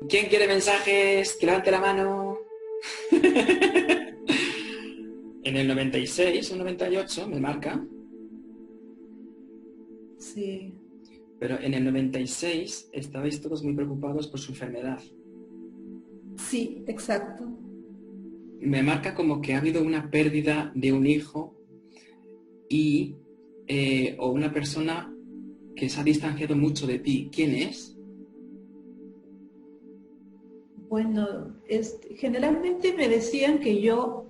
¿Quién quiere mensajes? Que levante la mano. En el 96 o 98 me marca, Sí, pero en el 96 estabais todos muy preocupados por su enfermedad. sí, exacto. Me marca como que ha habido una pérdida de un hijo y o una persona que se ha distanciado mucho de ti. ¿Quién es? Bueno, generalmente me decían que yo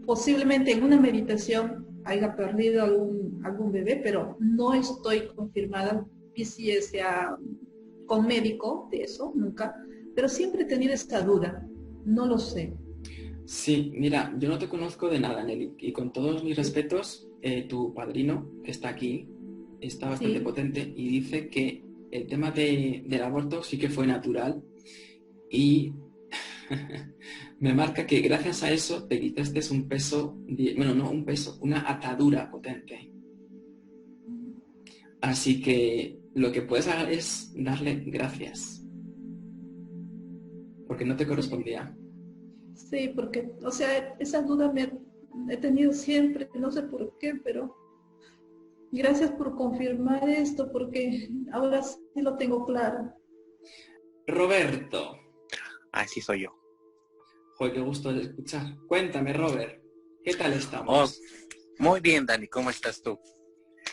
posiblemente en una meditación haya perdido algún bebé, pero no estoy confirmada y si sea con médico de eso, nunca, pero siempre he tenido esta duda, no lo sé. Sí, mira, yo no te conozco de nada, Nelly, y con todos mis respetos, tu padrino, que está aquí, está bastante Sí, potente y dice que el tema del aborto sí que fue natural y me marca que gracias a eso te quitaste un peso, bueno, no un peso, una atadura potente. Así que lo que puedes hacer es darle gracias, porque no te sí, correspondía. sí, porque, o sea, esa duda me he tenido siempre, no sé por qué, pero gracias por confirmar esto, porque ahora sí lo tengo claro. Roberto, Así soy yo. joder, qué gusto de escuchar. Cuéntame, Robert, ¿qué tal Oh, estamos? muy bien, Dani, ¿cómo estás tú?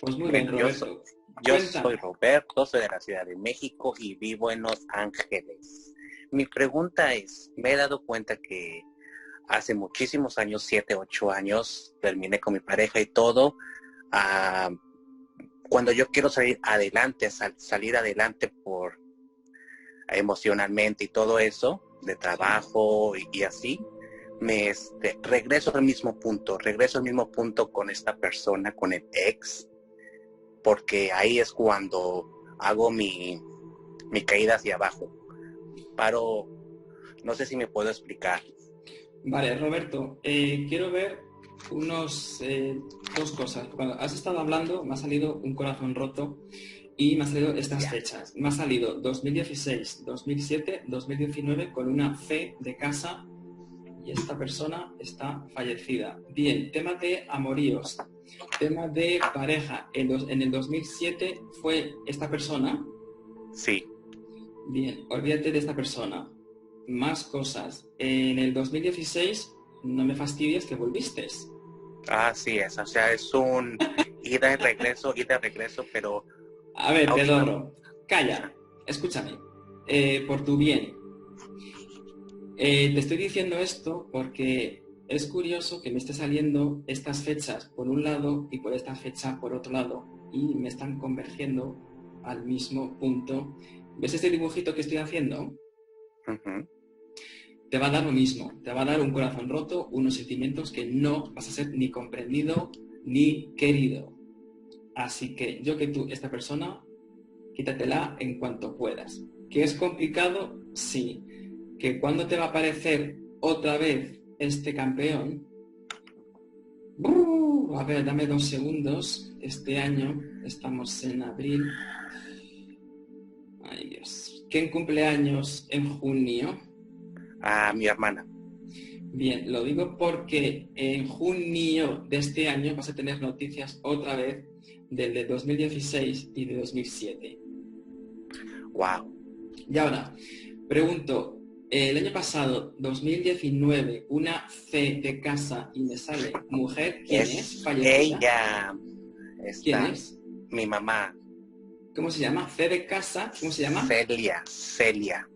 Pues muy bien, Bueno, Roberto. yo soy Cuéntame. Roberto, soy de la Ciudad de México y vivo en Los Ángeles. Mi pregunta es, me he dado cuenta que hace muchísimos años, 7, 8 años, terminé con mi pareja y todo. ah, Cuando yo quiero salir adelante, salir adelante por emocionalmente y todo eso, de Sí. trabajo y así, regreso al mismo punto con esta persona, con el ex, porque ahí es cuando hago mi caída hacia abajo. Paro, no sé si me puedo explicar. Vale, Roberto, quiero ver dos cosas. Cuando has estado hablando, me ha salido un corazón roto y me han salido estas Ya. fechas. Me ha salido 2016, 2007, 2019 con una C de casa y esta persona está fallecida. Bien, tema de amoríos, tema de pareja. En el 2007 fue esta persona. Sí, Bien, olvídate de esta persona. Más cosas. En el 2016, no me fastidies que volviste. así es, o sea, es un ida y regreso, pero A ver, la última, pedorro, calla, escúchame. Por tu bien. Te estoy diciendo esto porque es curioso que me esté saliendo estas fechas por un lado y por esta fecha por otro lado y me están convergiendo al mismo punto. ¿Ves este dibujito que estoy haciendo? uh-huh. Te va a dar lo mismo, te va a dar un corazón roto, unos sentimientos que no vas a ser ni comprendido ni querido. Así que yo que tú, esta persona, quítatela en cuanto puedas. ¿Que es complicado? Sí. ¿Que cuándo te va a aparecer otra vez este campeón? A ver, dame 2 segundos. Este año, estamos en abril. Ay, Dios. ¿Quién cumple años en junio? A mi hermana. Bien, lo digo porque en junio de este año vas a tener noticias otra vez del de 2016 y de 2007. Wow. Y ahora, pregunto, el año pasado, 2019, una C de casa y me sale mujer, ¿quién es? Es ¿Fallecida? ella, ¿Quién está es? mi mamá, ¿Cómo se llama? C de casa, ¿cómo se llama? Celia.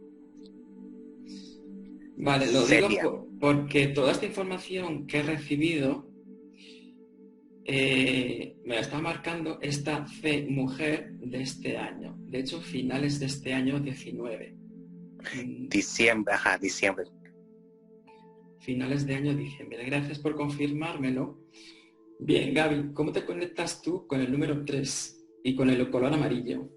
Vale, lo digo Celia. porque toda esta información que he recibido me la está marcando esta C mujer de este año. De hecho, finales de este año 19. Diciembre, ajá, diciembre. Finales de año diciembre. Gracias por confirmármelo. Bien, Gaby, ¿cómo te conectas tú con el número 3 y con el color amarillo?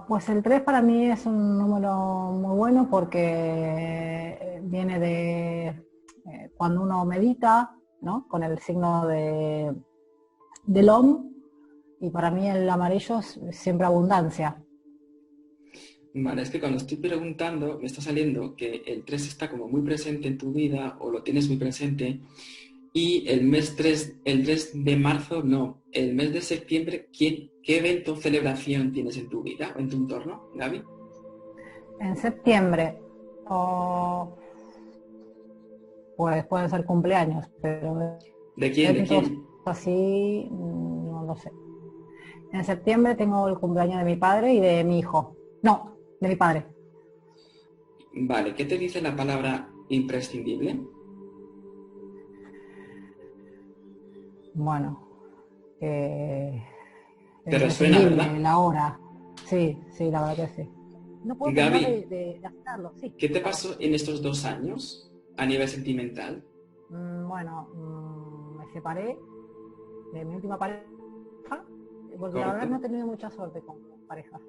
Pues el 3 para mí es un número muy bueno porque viene de cuando uno medita, ¿no? Con el signo del OM, y para mí el amarillo es siempre abundancia. Vale, es que cuando estoy preguntando me está saliendo que el 3 está como muy presente en tu vida o lo tienes muy presente y el 3 de marzo no. El mes de septiembre, ¿qué evento o celebración tienes en tu vida o en tu entorno, Gaby? En septiembre, pues pueden ser cumpleaños, pero ¿De quién? ¿De eventos quién? así no lo sé. En septiembre tengo el cumpleaños de mi padre y de mi hijo. No, de mi padre. Vale, ¿qué te dice la palabra imprescindible? Bueno, Te resuena, imprescindible, ¿verdad? la hora. Sí, sí, la verdad que sí. No puedo terminar Gaby, de hacerlo, sí. ¿qué te pasó en estos 2 años a nivel sentimental? Bueno, me separé de mi última pareja, porque la verdad Correcto. no he tenido mucha suerte con parejas.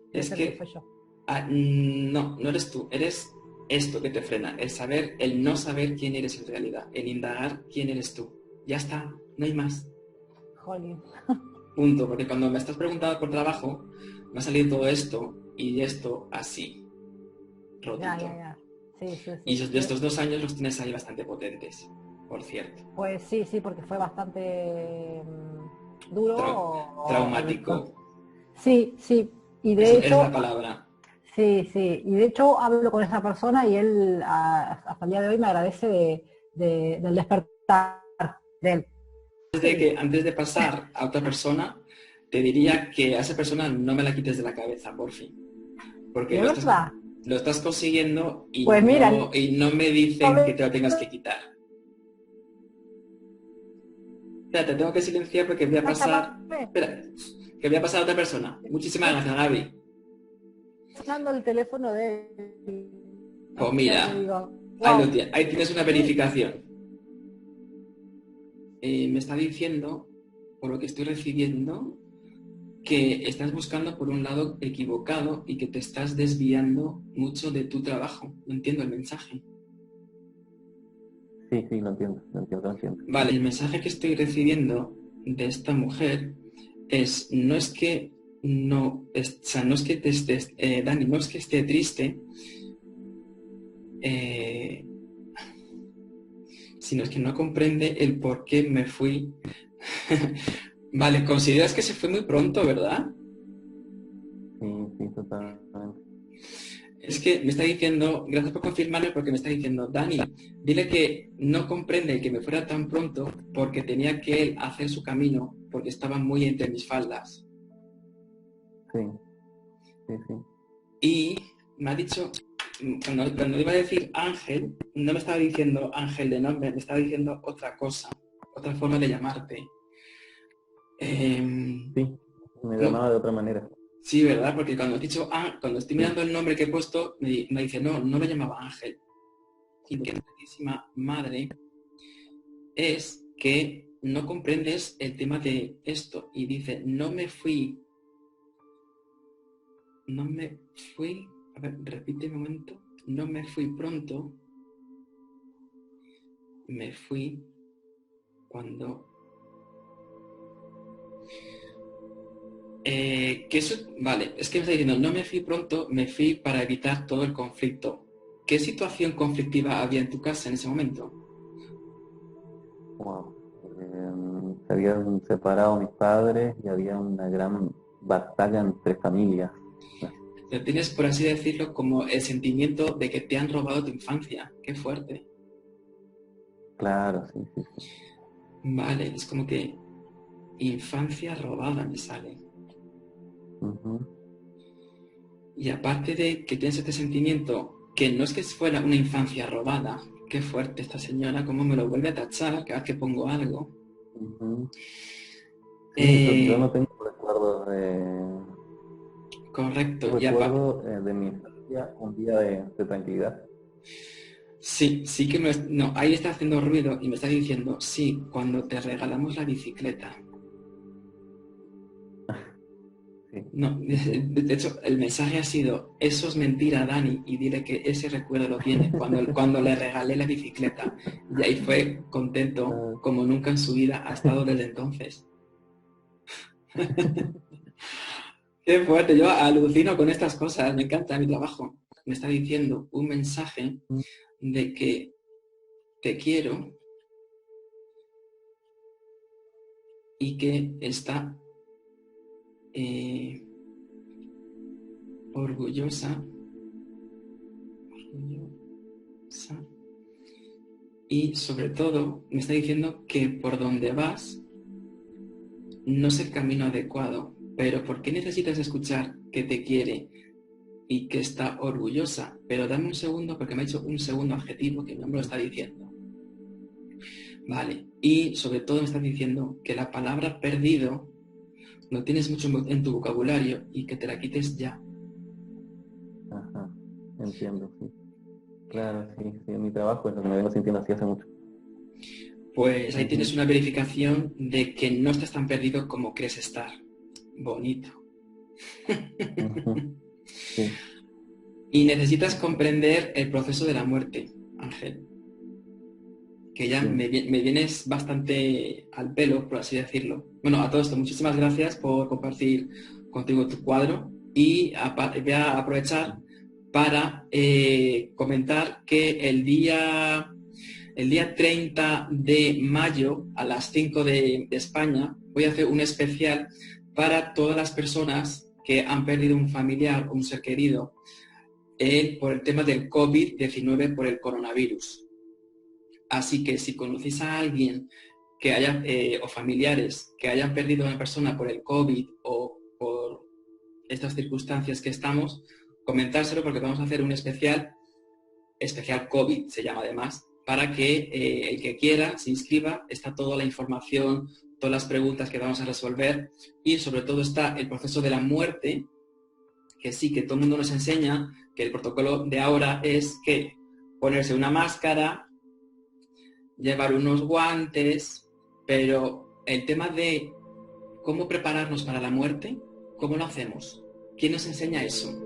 Debe Es ser que que soy yo. no eres tú, eres esto que te frena, el no saber quién eres en realidad, el indagar quién eres tú. Ya está, no hay más. Jolín. Punto, porque cuando me estás preguntando por trabajo, me ha salido todo esto y esto así, rotito. Ya. Sí, sí, Y sí. de estos 2 años los tienes ahí bastante potentes, por cierto. Pues sí, porque fue bastante duro. Traumático, Sí. Y de eso es la hecho, palabra. sí. Y de hecho hablo con esa persona y él hasta el día de hoy me agradece del despertar de él. Antes de pasar a otra persona, te diría que a esa persona no me la quites de la cabeza, por fin. Porque ¿De verdad? lo estás consiguiendo Pues mira, y no me dicen que te lo tengas que quitar. Espera, te tengo que silenciar porque voy a pasar... Espera, que voy a pasar a otra persona. Muchísimas gracias, Gaby. sonando el teléfono de él. Pues mira, Yo digo, ahí, wow. ahí tienes una verificación. Me está diciendo, por lo que estoy recibiendo, que estás buscando por un lado equivocado y que te estás desviando mucho de tu trabajo. No entiendo el mensaje. Sí, lo entiendo. Vale, el mensaje que estoy recibiendo de esta mujer es, no es que te estés, Dani, no es que esté triste, sino es que no comprende el por qué me fui. Vale, consideras que se fue muy pronto, ¿verdad? Sí, totalmente. Es que me está diciendo, gracias por confirmarme, porque me está diciendo, Dani, dile que no comprende que me fuera tan pronto porque tenía que él hacer su camino, porque estaba muy entre mis faldas. Sí. Y me ha dicho, cuando iba a decir Ángel, no me estaba diciendo Ángel de nombre, me estaba diciendo otra cosa, otra forma de llamarte. Sí, me llamaba de otra manera. Sí, ¿verdad? Porque cuando he dicho, cuando estoy mirando el nombre que he puesto, me dice, no lo llamaba Ángel. Y que Santísima Madre es que no comprendes el tema de esto. Y dice, no me fui, a ver, repite un momento, no me fui pronto, me fui cuando... vale, es que me está diciendo, no me fui pronto, me fui para evitar todo el conflicto. ¿Qué situación conflictiva había en tu casa en ese momento? Wow. Se habían separado mis padres y había una gran batalla entre familias. Pero tienes, por así decirlo, como el sentimiento de que te han robado tu infancia. Qué fuerte. Claro, sí. Vale, es como que infancia robada me sale. Uh-huh. Y aparte de que tienes este sentimiento, que no es que fuera una infancia robada, qué fuerte esta señora, cómo me lo vuelve a tachar cada vez que pongo algo. Uh-huh. Sí, yo no tengo recuerdos Correcto. Recuerdo de mi infancia un día de tranquilidad. Sí que no, ahí está haciendo ruido y me está diciendo, sí, cuando te regalamos la bicicleta. Sí. No, de hecho, el mensaje ha sido, eso es mentira, Dani, y dile que ese recuerdo lo tiene, cuando le regalé la bicicleta. Y ahí fue contento como nunca en su vida ha estado desde entonces. Qué fuerte, yo alucino con estas cosas, me encanta mi trabajo. Me está diciendo un mensaje de que te quiero y que está orgullosa y sobre todo me está diciendo que por donde vas no es el camino adecuado, pero ¿por qué necesitas escuchar que te quiere y que está orgullosa? Pero dame un segundo porque me ha hecho un segundo adjetivo que no me lo está diciendo. Vale, y sobre todo me está diciendo que la palabra perdido lo tienes mucho en tu vocabulario y que te la quites ya. Ajá, entiendo, sí. Claro, sí, sí, en mi trabajo es lo que me vengo sintiendo así hace mucho. Pues ahí tienes una verificación de que no estás tan perdido como crees estar. Bonito. Sí. Y necesitas comprender el proceso de la muerte, Ángel. Que ya Sí. me vienes bastante al pelo, por así decirlo. Bueno, a todo esto, muchísimas gracias por compartir contigo tu cuadro y voy a aprovechar para comentar que el día 30 de mayo a las 5 de España voy a hacer un especial para todas las personas que han perdido un familiar o un ser querido por el tema del COVID-19 por el coronavirus. Así que si conocéis a alguien que haya, o familiares que hayan perdido a una persona por el COVID o por estas circunstancias que estamos, comentárselo porque vamos a hacer un especial COVID, se llama además, para que el que quiera se inscriba, está toda la información, todas las preguntas que vamos a resolver y sobre todo está el proceso de la muerte, que sí, que todo el mundo nos enseña que el protocolo de ahora es que ponerse una máscara, llevar unos guantes, pero el tema de cómo prepararnos para la muerte, ¿cómo lo hacemos? ¿Quién nos enseña eso?